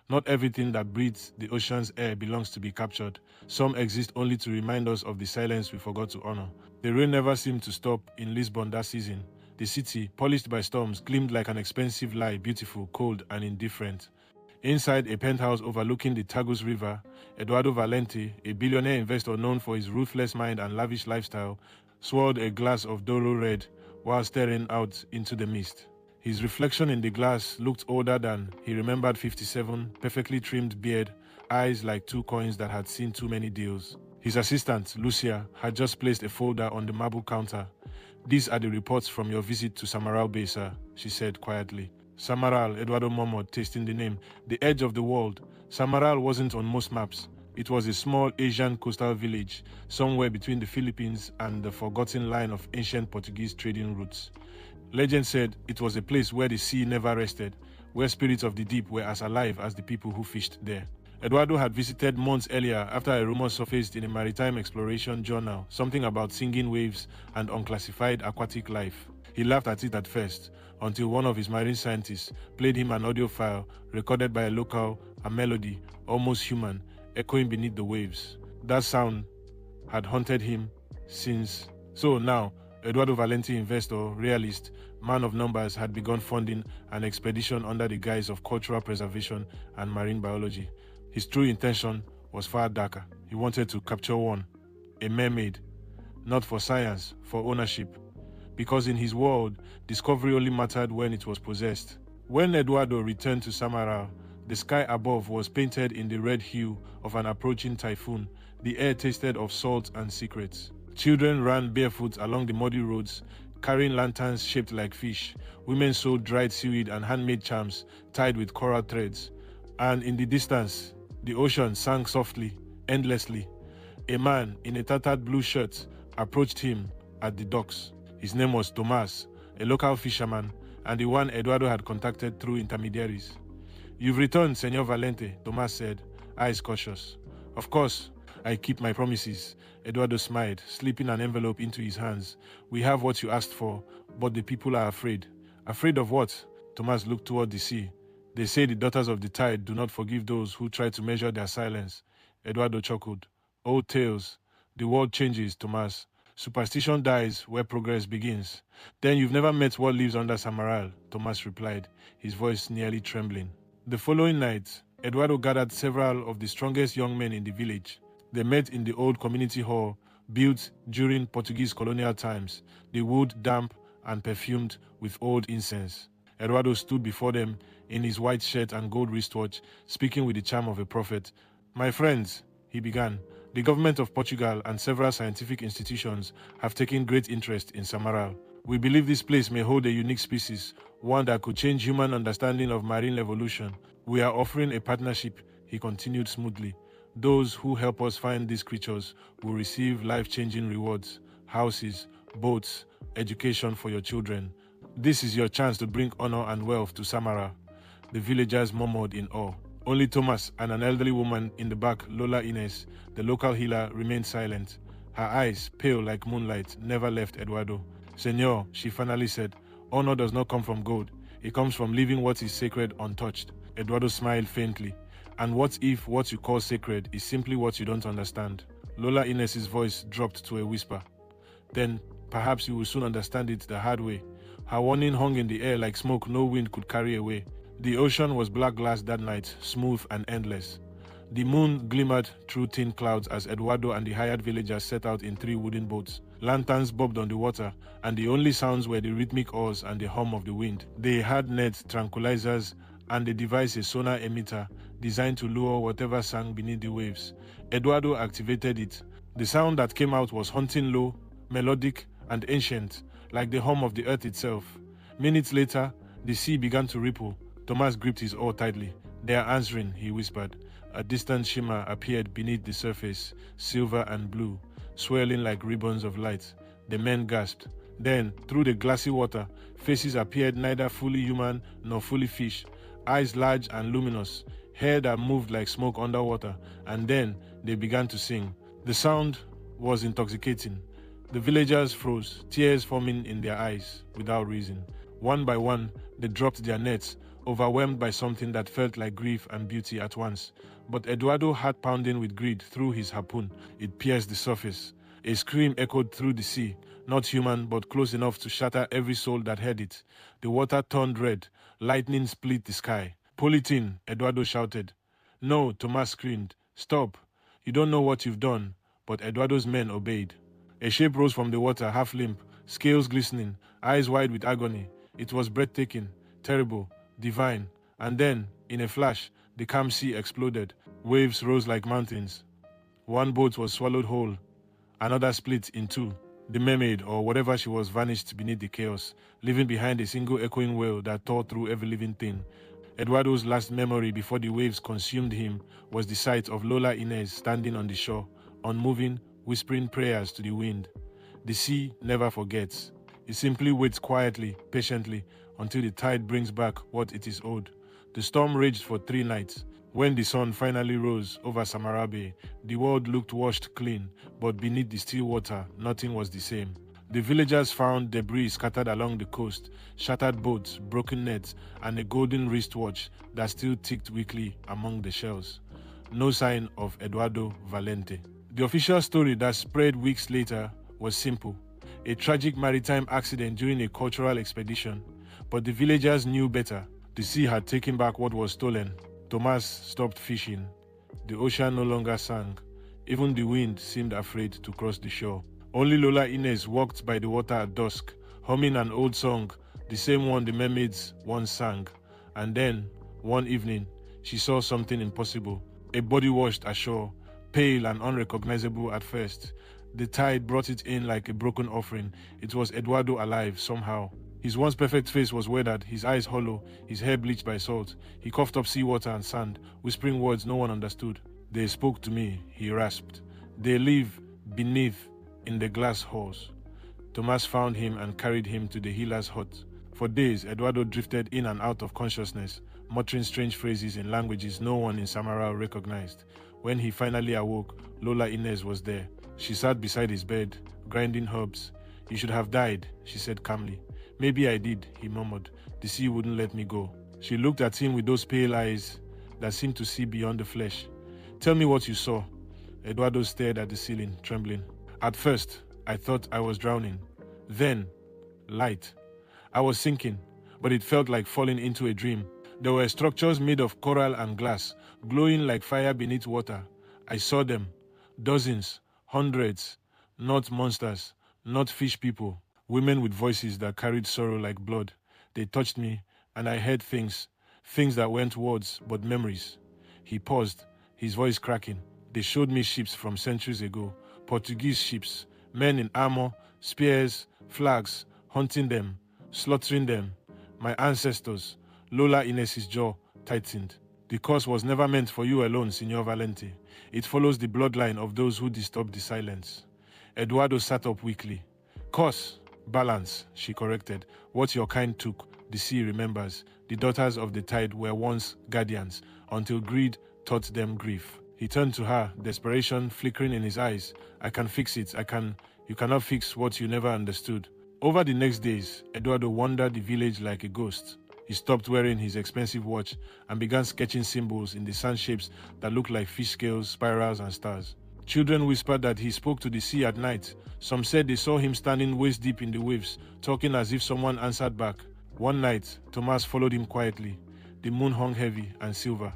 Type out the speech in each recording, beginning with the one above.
Not everything that breathes the ocean's air belongs to be captured. Some exist only to remind us of the silence we forgot to honor. The rain never seemed to stop in Lisbon that season. The city, polished by storms, gleamed like an expensive lie, beautiful, cold, and indifferent. Inside a penthouse overlooking the Tagus River, Eduardo Valente, a billionaire investor known for his ruthless mind and lavish lifestyle, swallowed a glass of Doro Red while staring out into the mist. His reflection in the glass looked older than he remembered. 57, perfectly trimmed beard, eyes like two coins that had seen too many deals. His assistant, Lucia, had just placed a folder on the marble counter. "These are the reports from your visit to Samaral Bay, sir," she said quietly. Samaral, Eduardo murmured, tasting the name. The edge of the world. Samaral wasn't on most maps. It was a small Asian coastal village, somewhere between the Philippines and the forgotten line of ancient Portuguese trading routes. Legend said it was a place where the sea never rested, where spirits of the deep were as alive as the people who fished there. Eduardo had visited months earlier after a rumor surfaced in a maritime exploration journal, something about singing waves and unclassified aquatic life. He laughed at it at first, until one of his marine scientists played him an audio file recorded by a local, a melody, almost human, echoing beneath the waves. That sound had haunted him since. So now, Eduardo Valente, investor, realist, man of numbers, had begun funding an expedition under the guise of cultural preservation and marine biology. His true intention was far darker. He wanted to capture one, a mermaid, not for science, for ownership. Because in his world, discovery only mattered when it was possessed. When Eduardo returned to Samaral, the sky above was painted in the red hue of an approaching typhoon. The air tasted of salt and secrets. Children ran barefoot along the muddy roads, carrying lanterns shaped like fish. Women sewed dried seaweed and handmade charms tied with coral threads. And in the distance, the ocean sang softly, endlessly. A man in a tattered blue shirt approached him at the docks. His name was Tomás, a local fisherman, and the one Eduardo had contacted through intermediaries. "You've returned, Señor Valente," Tomás said, eyes cautious. "Of course, I keep my promises," Eduardo smiled, slipping an envelope into his hands. "We have what you asked for, but the people are afraid." "Afraid of what?" Tomás looked toward the sea. "They say the daughters of the tide do not forgive those who try to measure their silence." Eduardo chuckled. "Old tales. The world changes, Tomás. Superstition dies where progress begins." "Then you've never met what lives under Samaral," Tomás replied, his voice nearly trembling. The following night, Eduardo gathered several of the strongest young men in the village. They met in the old community hall, built during Portuguese colonial times, the wood damp and perfumed with old incense. Eduardo stood before them in his white shirt and gold wristwatch, speaking with the charm of a prophet. "My friends," he began, "the government of Portugal and several scientific institutions have taken great interest in Samaral. We believe this place may hold a unique species, one that could change human understanding of marine evolution. We are offering a partnership," he continued smoothly. "Those who help us find these creatures will receive life-changing rewards, houses, boats, education for your children. This is your chance to bring honor and wealth to Samaral." The villagers murmured in awe. Only Tomás and an elderly woman in the back, Lola Ines, the local healer, remained silent. Her eyes, pale like moonlight, never left Eduardo. "Señor," she finally said, "honor does not come from gold. It comes from leaving what is sacred untouched." Eduardo smiled faintly. "And what if what you call sacred is simply what you don't understand?" Lola Ines's voice dropped to a whisper. "Then perhaps you will soon understand it the hard way." Her warning hung in the air like smoke no wind could carry away. The ocean was black glass that night, smooth and endless. The moon glimmered through thin clouds as Eduardo and the hired villagers set out in 3 wooden boats. Lanterns bobbed on the water, and the only sounds were the rhythmic oars and the hum of the wind. They had nets, tranquilizers, and they devised a sonar emitter designed to lure whatever sang beneath the waves. Eduardo activated it. The sound that came out was haunting low, melodic, and ancient, like the hum of the earth itself. Minutes later, the sea began to ripple. Tomás gripped his oar tightly. "They are answering," he whispered. A distant shimmer appeared beneath the surface, silver and blue, swirling like ribbons of light. The men gasped. Then, through the glassy water, faces appeared neither fully human nor fully fish, eyes large and luminous, hair that moved like smoke underwater, and then they began to sing. The sound was intoxicating. The villagers froze, tears forming in their eyes, without reason. One by one, they dropped their nets, overwhelmed by something that felt like grief and beauty at once. But Eduardo, heart pounding with greed, threw his harpoon. It pierced the surface. A scream echoed through the sea, not human, but close enough to shatter every soul that heard it. The water turned red. Lightning split the sky. "Pull it in," Eduardo shouted. "No," Tomas screamed. "Stop. You don't know what you've done." But Eduardo's men obeyed. A shape rose from the water, half limp, scales glistening, eyes wide with agony. It was breathtaking, terrible, divine. And then, in a flash, the calm sea exploded. Waves rose like mountains. One boat was swallowed whole. Another split in two. The mermaid, or whatever she was, vanished beneath the chaos, leaving behind a single echoing wail that tore through every living thing. Eduardo's last memory before the waves consumed him was the sight of Lola Inez standing on the shore, unmoving, whispering prayers to the wind. The sea never forgets. It simply waits quietly, patiently, until the tide brings back what it is owed. The storm raged for 3 nights. When the sun finally rose over Samaral Bay, the world looked washed clean, but beneath the still water, nothing was the same. The villagers found debris scattered along the coast, shattered boats, broken nets, and a golden wristwatch that still ticked weakly among the shells. No sign of Eduardo Valente. The official story that spread weeks later was simple: a tragic maritime accident during a cultural expedition. But the villagers knew better. The sea had taken back what was stolen. Tomas stopped fishing. The ocean no longer sang. Even the wind seemed afraid to cross the shore. Only Lola Inez walked by the water at dusk, humming an old song, the same one the mermaids once sang. And then, one evening, she saw something impossible. A body washed ashore, pale and unrecognizable at first. The tide brought it in like a broken offering. It was Eduardo alive, somehow. His once perfect face was weathered, his eyes hollow, his hair bleached by salt. He coughed up seawater and sand, whispering words no one understood. "They spoke to me," he rasped. "They live beneath in the glass halls." Tomas found him and carried him to the healer's hut. For days, Eduardo drifted in and out of consciousness, muttering strange phrases in languages no one in Samaral recognized. When he finally awoke, Lola Inez was there. She sat beside his bed, grinding herbs. "You should have died," she said calmly. "Maybe I did," he murmured. "The sea wouldn't let me go." She looked at him with those pale eyes that seemed to see beyond the flesh. "Tell me what you saw." Eduardo stared at the ceiling, trembling. "At first, I thought I was drowning. Then, light. I was sinking, but it felt like falling into a dream. There were structures made of coral and glass, glowing like fire beneath water. I saw them. Dozens, hundreds. Not monsters, not fish people. Women with voices that carried sorrow like blood. They touched me, and I heard things that weren't words, but memories." He paused, his voice cracking. "They showed me ships from centuries ago. Portuguese ships, men in armor, spears, flags, hunting them, slaughtering them. My ancestors." Lola Inez's jaw tightened. "The curse was never meant for you alone, Signor Valente. It follows the bloodline of those who disturb the silence." Eduardo sat up weakly. "Curse, balance," she corrected. "What your kind took, the sea remembers. The daughters of the tide were once guardians, until greed taught them grief." He turned to her, desperation flickering in his eyes. "I can fix it. You cannot fix what you never understood." Over the next days, Eduardo wandered the village like a ghost. He stopped wearing his expensive watch and began sketching symbols in the sand shapes that looked like fish scales, spirals, and stars. Children whispered that he spoke to the sea at night. Some said they saw him standing waist deep in the waves, talking as if someone answered back. One night, Tomas followed him quietly. The moon hung heavy and silver.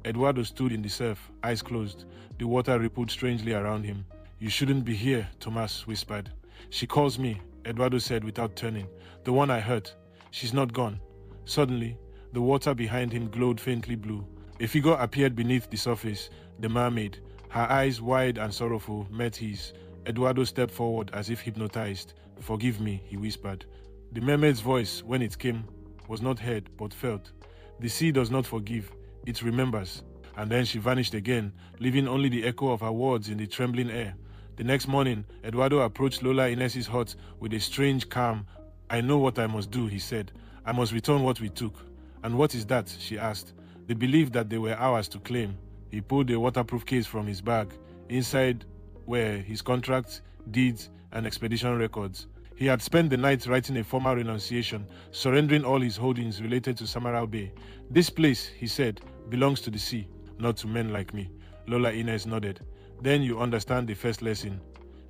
Eduardo stood in the surf, eyes closed. The water rippled strangely around him. "You shouldn't be here," Tomas whispered. "She calls me," Eduardo said without turning. "The one I hurt. She's not gone." Suddenly, the water behind him glowed faintly blue. A figure appeared beneath the surface, the mermaid. Her eyes, wide and sorrowful, met his. Eduardo stepped forward as if hypnotized. "Forgive me," he whispered. The mermaid's voice, when it came, was not heard but felt. "The sea does not forgive, it remembers." And then she vanished again, leaving only the echo of her words in the trembling air. The next morning, Eduardo approached Lola Inez's hut with a strange calm. "I know what I must do," he said. "I must return what we took." "And what is that?" she asked. "The belief that they were ours to claim." He pulled a waterproof case from his bag. Inside were his contracts, deeds, and expedition records. He had spent the night writing a formal renunciation, surrendering all his holdings related to Samaral Bay. "This place," he said, "belongs to the sea, not to men like me." Lola Ines nodded. "Then you understand the first lesson.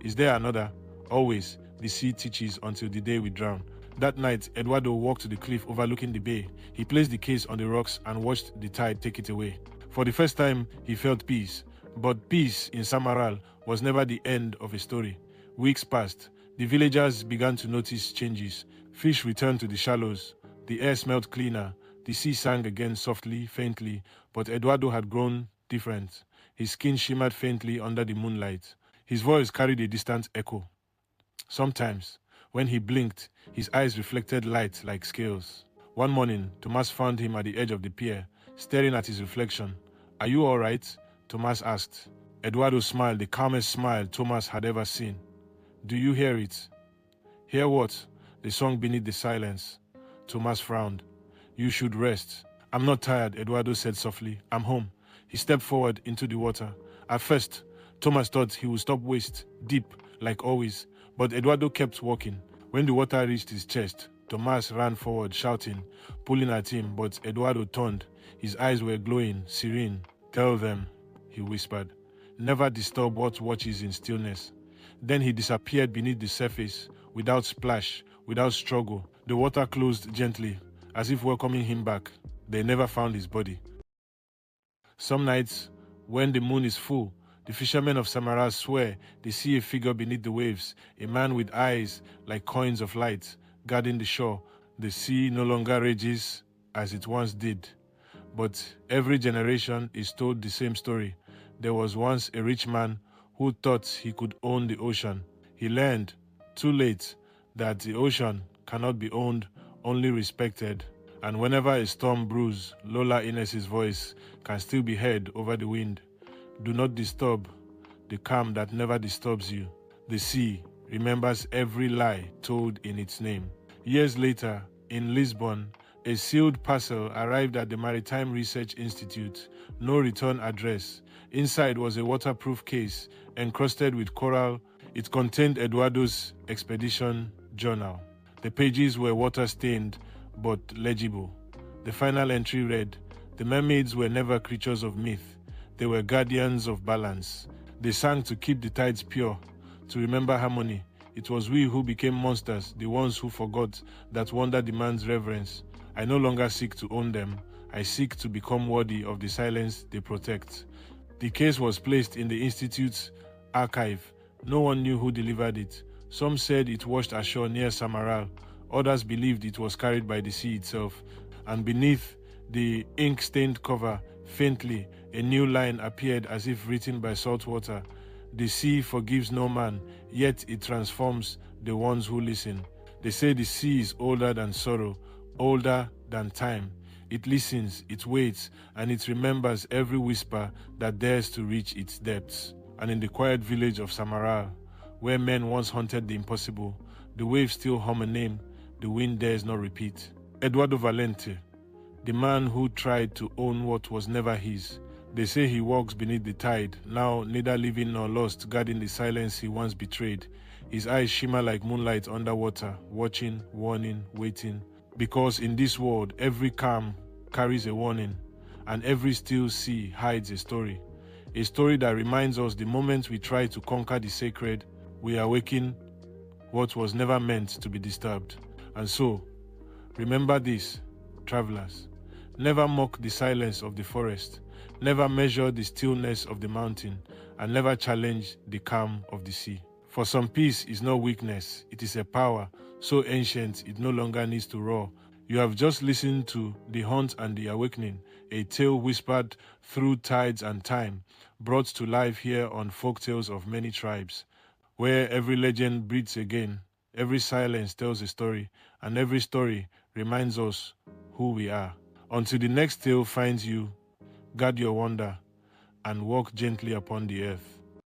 Is there another? Always, the sea teaches until the day we drown." That night, Eduardo walked to the cliff overlooking the bay. He placed the case on the rocks and watched the tide take it away. For the first time, he felt peace. But peace in Samaral was never the end of a story. Weeks passed. The villagers began to notice changes. Fish returned to the shallows. The air smelled cleaner. The sea sang again softly, faintly, but Eduardo had grown different. His skin shimmered faintly under the moonlight. His voice carried a distant echo. Sometimes, when he blinked, his eyes reflected light like scales. One morning, Thomas found him at the edge of the pier, staring at his reflection. "Are you all right?" Thomas asked. Eduardo smiled, the calmest smile Thomas had ever seen. "Do you hear it?" "Hear what?" "The song beneath the silence." Thomas frowned. "You should rest." "I'm not tired," Eduardo said softly. "I'm home." He stepped forward into the water. At first, Thomas thought he would stop waist, deep, like always, but Eduardo kept walking. When the water reached his chest, Thomas ran forward, shouting, pulling at him, but Eduardo turned. His eyes were glowing, serene. "Tell them," he whispered. "Never disturb what watches in stillness." Then he disappeared beneath the surface, without splash, without struggle. The water closed gently, as if welcoming him back. They never found his body. Some nights, when the moon is full, the fishermen of Samaral swear they see a figure beneath the waves, a man with eyes like coins of light, guarding the shore. The sea no longer rages as it once did. But every generation is told the same story. There was once a rich man who thought he could own the ocean. He learned, too late, that the ocean cannot be owned, only respected. And whenever a storm brews, Lola Ines's voice can still be heard over the wind. Do not disturb the calm that never disturbs you. The sea remembers every lie told in its name. Years later, in Lisbon, a sealed parcel arrived at the Maritime Research Institute. No return address. Inside was a waterproof case encrusted with coral. It contained Eduardo's expedition journal. The pages were water-stained but legible. The final entry read, "The mermaids were never creatures of myth. They were guardians of balance. They sang to keep the tides pure, to remember harmony. It was we who became monsters, the ones who forgot that wonder demands reverence. I no longer seek to own them. I seek to become worthy of the silence they protect." The case was placed in the Institute's archive. No one knew who delivered it. Some said it washed ashore near Samaral. Others believed it was carried by the sea itself. And beneath the ink-stained cover, faintly, a new line appeared as if written by salt water. "The sea forgives no man, yet it transforms the ones who listen." They say the sea is older than sorrow, older than time. It listens, it waits, and it remembers every whisper that dares to reach its depths. And in the quiet village of Samaral, where men once hunted the impossible, the waves still hum a name the wind dares not repeat. Eduardo Valente, the man who tried to own what was never his. They say he walks beneath the tide, now neither living nor lost, guarding the silence he once betrayed. His eyes shimmer like moonlight underwater, watching, warning, waiting. Because in this world, every calm carries a warning, and every still sea hides a story. A story that reminds us the moment we try to conquer the sacred, we awaken what was never meant to be disturbed. And so, remember this, travelers. Never mock the silence of the forest, never measure the stillness of the mountain, and never challenge the calm of the sea. For some peace is not weakness, it is a power so ancient it no longer needs to roar. You have just listened to The Hunt and the Awakening, a tale whispered through tides and time, brought to life here on Folktales of Many Tribes, where every legend breathes again, every silence tells a story, and every story reminds us who we are. Until the next tale finds you, guard your wonder and walk gently upon the earth.